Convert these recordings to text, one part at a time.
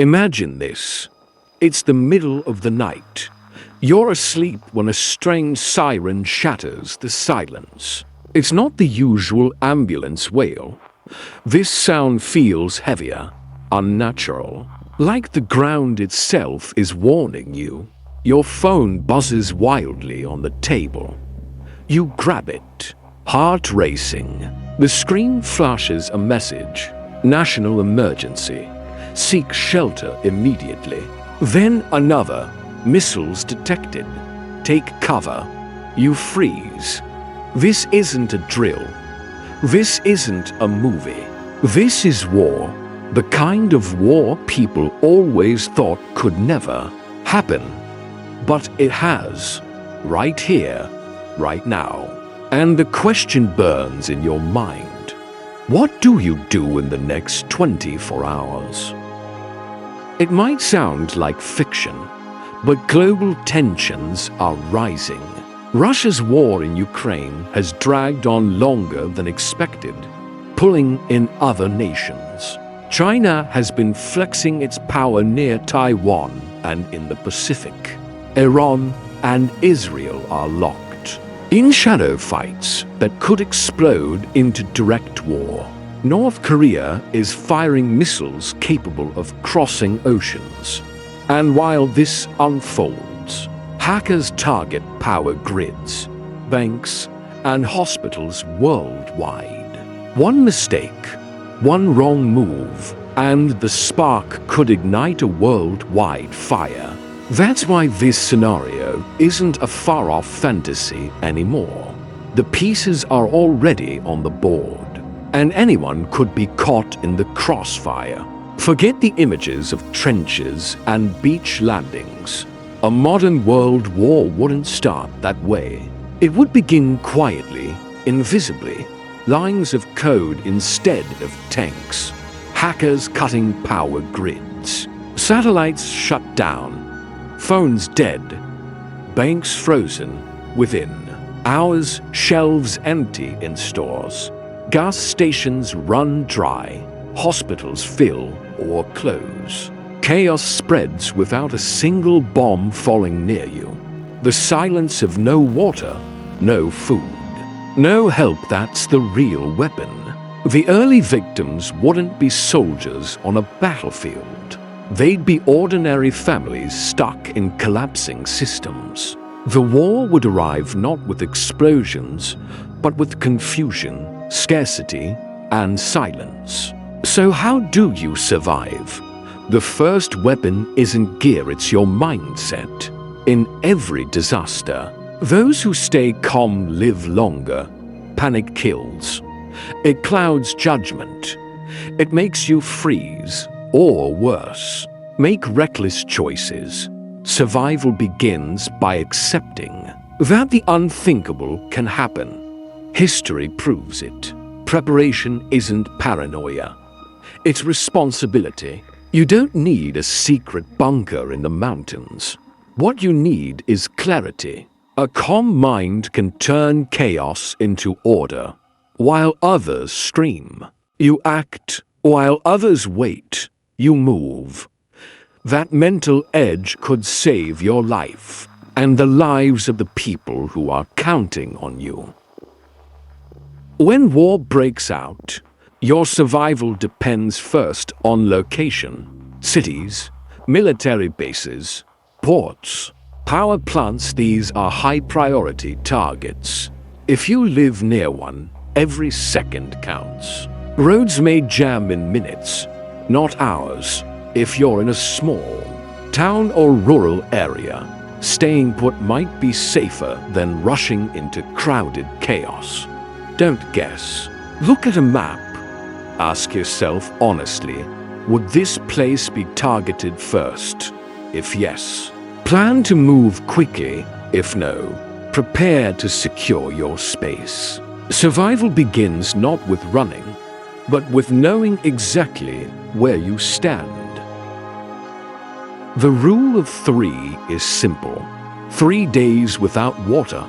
Imagine this. It's the middle of the night. You're asleep when a strange siren shatters the silence. It's not the usual ambulance wail. This sound feels heavier, unnatural, like the ground itself is warning you. Your phone buzzes wildly on the table. You grab it, heart racing. The screen flashes a message: National emergency. Seek shelter immediately. Then another: missiles detected. Take cover. You freeze. This isn't a drill. This isn't a movie. This is war. The kind of war people always thought could never happen. But it has. Right here, right now. And the question burns in your mind. What do you do in the next 24 hours? It might sound like fiction, but global tensions are rising. Russia's war in Ukraine has dragged on longer than expected, pulling in other nations. China has been flexing its power near Taiwan and in the Pacific. Iran and Israel are locked in shadow fights that could explode into direct war. North Korea is firing missiles capable of crossing oceans. And while this unfolds, hackers target power grids, banks, and hospitals worldwide. One mistake, one wrong move, and the spark could ignite a worldwide fire. That's why this scenario isn't a far-off fantasy anymore. The pieces are already on the board, and anyone could be caught in the crossfire. Forget the images of trenches and beach landings. A modern world war wouldn't start that way. It would begin quietly, invisibly. Lines of code instead of tanks. Hackers cutting power grids. Satellites shut down. Phones dead. Banks frozen within hours. Shelves empty in stores. Gas stations run dry. Hospitals fill or close. Chaos spreads without a single bomb falling near you. The silence of no water, no food, no help. That's the real weapon. The early victims wouldn't be soldiers on a battlefield. They'd be ordinary families stuck in collapsing systems. The war would arrive not with explosions, but with confusion, scarcity, and silence. So how do you survive? The first weapon isn't gear, it's your mindset. In every disaster, those who stay calm live longer. Panic kills. It clouds judgment. It makes you freeze, or worse, make reckless choices. Survival begins by accepting that the unthinkable can happen. History proves it. Preparation isn't paranoia. It's responsibility. You don't need a secret bunker in the mountains. What you need is clarity. A calm mind can turn chaos into order. While others scream, you act. While others wait, you move. That mental edge could save your life and the lives of the people who are counting on you. When war breaks out, your survival depends first on location. Cities, military bases, ports, power plants. These are high-priority targets. If you live near one, every second counts. Roads may jam in minutes, not hours. If you're in a small town or rural area, staying put might be safer than rushing into crowded chaos. Don't guess. Look at a map. Ask yourself honestly, would this place be targeted first? If yes, plan to move quickly. If no, prepare to secure your space. Survival begins not with running, but with knowing exactly where you stand. The rule of 3 is simple. 3 days without water,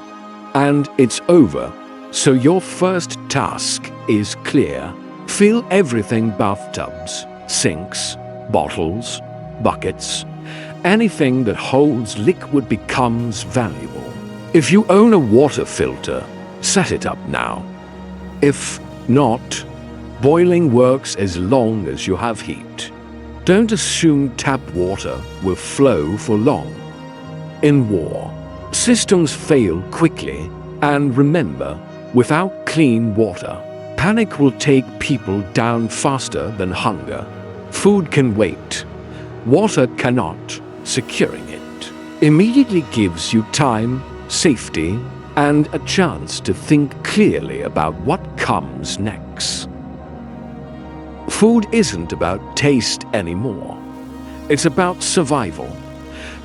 and it's over. So your first task is clear. Fill everything: bathtubs, sinks, bottles, buckets. Anything that holds liquid becomes valuable. If you own a water filter, set it up now. If not, boiling works as long as you have heat. Don't assume tap water will flow for long. In war, systems fail quickly, and remember, without clean water, panic will take people down faster than hunger. Food can wait. Water cannot. Securing it immediately gives you time, safety, and a chance to think clearly about what comes next. Food isn't about taste anymore. It's about survival.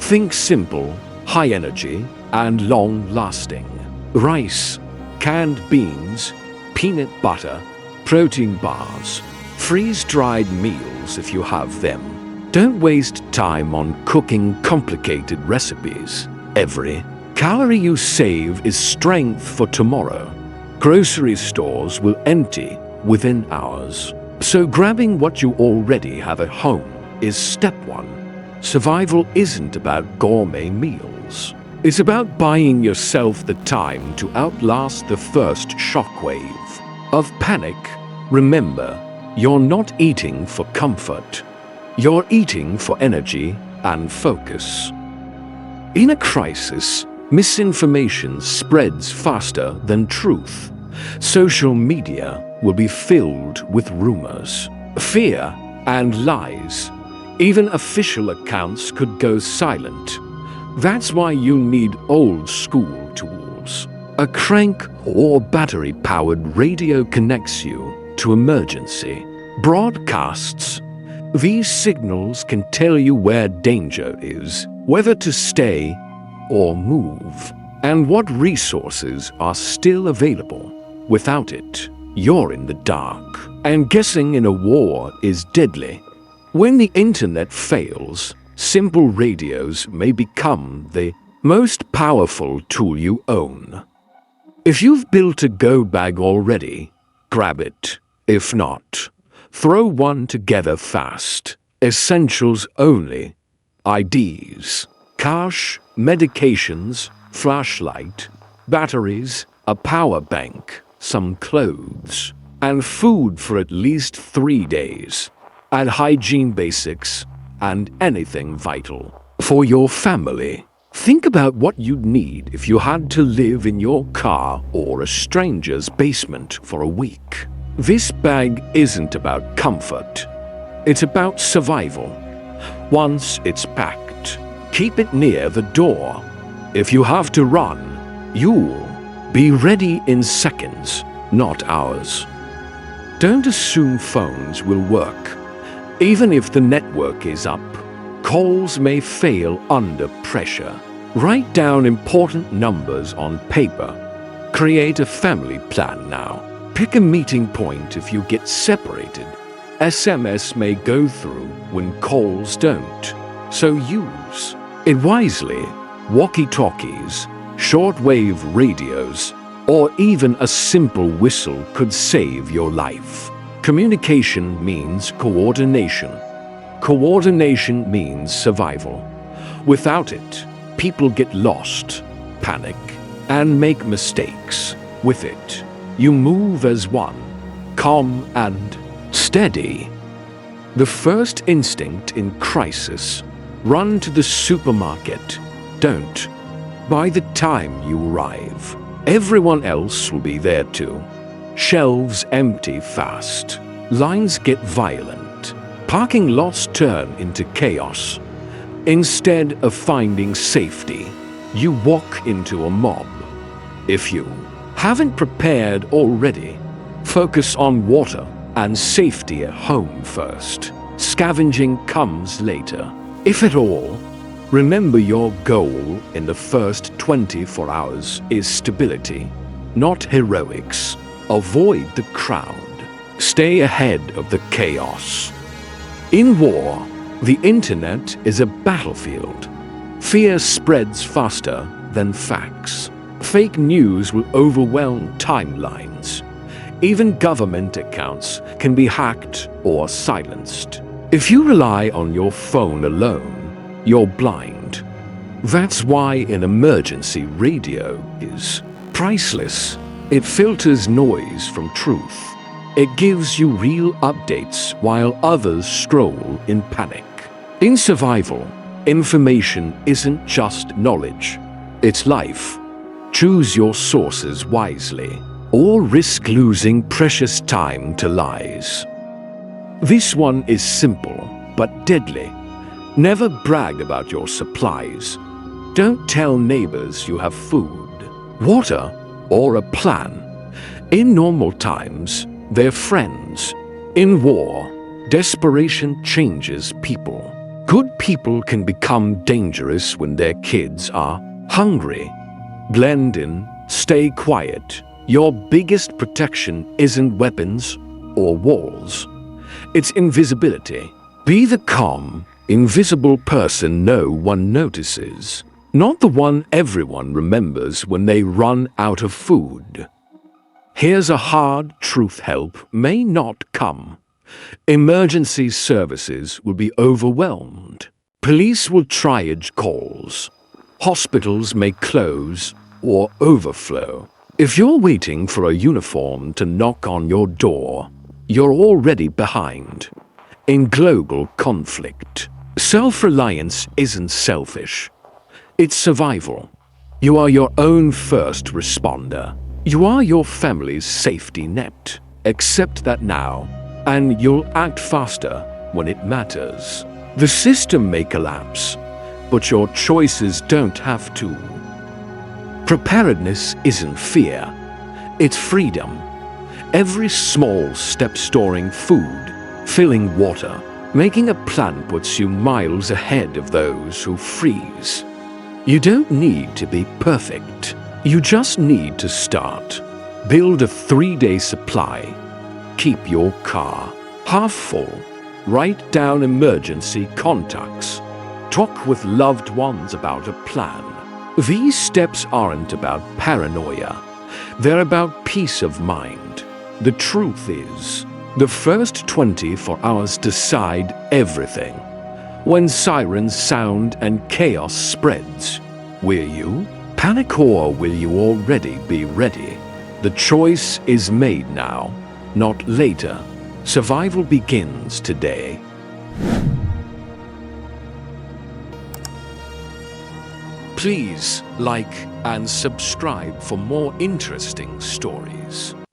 Think simple, high energy, and long-lasting. Rice, canned beans, peanut butter, protein bars, freeze-dried meals if you have them. Don't waste time on cooking complicated recipes. Every calorie you save is strength for tomorrow. Grocery stores will empty within hours. So grabbing what you already have at home is step one. Survival isn't about gourmet meals. It's about buying yourself the time to outlast the first shockwave of panic. Remember, you're not eating for comfort. You're eating for energy and focus. In a crisis, misinformation spreads faster than truth. Social media will be filled with rumors, fear, and lies. Even official accounts could go silent. That's why you need old-school tools. A crank or battery-powered radio connects you to emergency broadcasts. These signals can tell you where danger is, whether to stay or move, and what resources are still available. Without it, you're in the dark, and guessing in a war is deadly. When the internet fails, simple radios may become the most powerful tool you own. If you've built a go bag already, grab it. If not, throw one together fast. Essentials only. IDs, cash, medications, flashlight, batteries, a power bank, some clothes, and food for at least 3 days. Add hygiene basics and anything vital for your family. Think about what you'd need if you had to live in your car or a stranger's basement for a week. This bag isn't about comfort. It's about survival. Once it's packed, keep it near the door. If you have to run, you'll be ready in seconds, not hours. Don't assume phones will work. Even if the network is up, calls may fail under pressure. Write down important numbers on paper. Create a family plan now. Pick a meeting point if you get separated. SMS may go through when calls don't, so use it wisely. Walkie-talkies, shortwave radios, or even a simple whistle could save your life. Communication means coordination. Coordination means survival. Without it, people get lost, panic, and make mistakes. With it, you move as one, calm and steady. The first instinct in crisis: run to the supermarket. Don't. By the time you arrive, everyone else will be there too. Shelves empty fast. Lines get violent. Parking lots turn into chaos. Instead of finding safety, you walk into a mob. If you haven't prepared already, focus on water and safety at home first. Scavenging comes later. If at all, remember your goal in the first 24 hours is stability, not heroics. Avoid the crowd. Stay ahead of the chaos. In war, the internet is a battlefield. Fear spreads faster than facts. Fake news will overwhelm timelines. Even government accounts can be hacked or silenced. If you rely on your phone alone, you're blind. That's why an emergency radio is priceless. It filters noise from truth. It gives you real updates while others stroll in panic. In survival, information isn't just knowledge, it's life. Choose your sources wisely, or risk losing precious time to lies. This one is simple, but deadly. Never brag about your supplies. Don't tell neighbors you have food, water, or a plan. In normal times, they're friends. In war, desperation changes people. Good people can become dangerous when their kids are hungry. Blend in, stay quiet. Your biggest protection isn't weapons or walls. It's invisibility. Be the calm, invisible person no one notices, not the one everyone remembers when they run out of food. Here's a hard truth: help may not come. Emergency services will be overwhelmed. Police will triage calls. Hospitals may close or overflow. If you're waiting for a uniform to knock on your door, you're already behind. In global conflict, self-reliance isn't selfish. It's survival. You are your own first responder. You are your family's safety net. Accept that now, and you'll act faster when it matters. The system may collapse, but your choices don't have to. Preparedness isn't fear, it's freedom. Every small step: storing food, filling water, making a plan puts you miles ahead of those who freeze. You don't need to be perfect. You just need to start. Build a 3-day supply. Keep your car half full. Write down emergency contacts. Talk with loved ones about a plan. These steps aren't about paranoia. They're about peace of mind. The truth is, the first 24 hours decide everything. When sirens sound and chaos spreads, will you panic or will you already be ready? The choice is made now, not later. Survival begins today. Please like and subscribe for more interesting stories.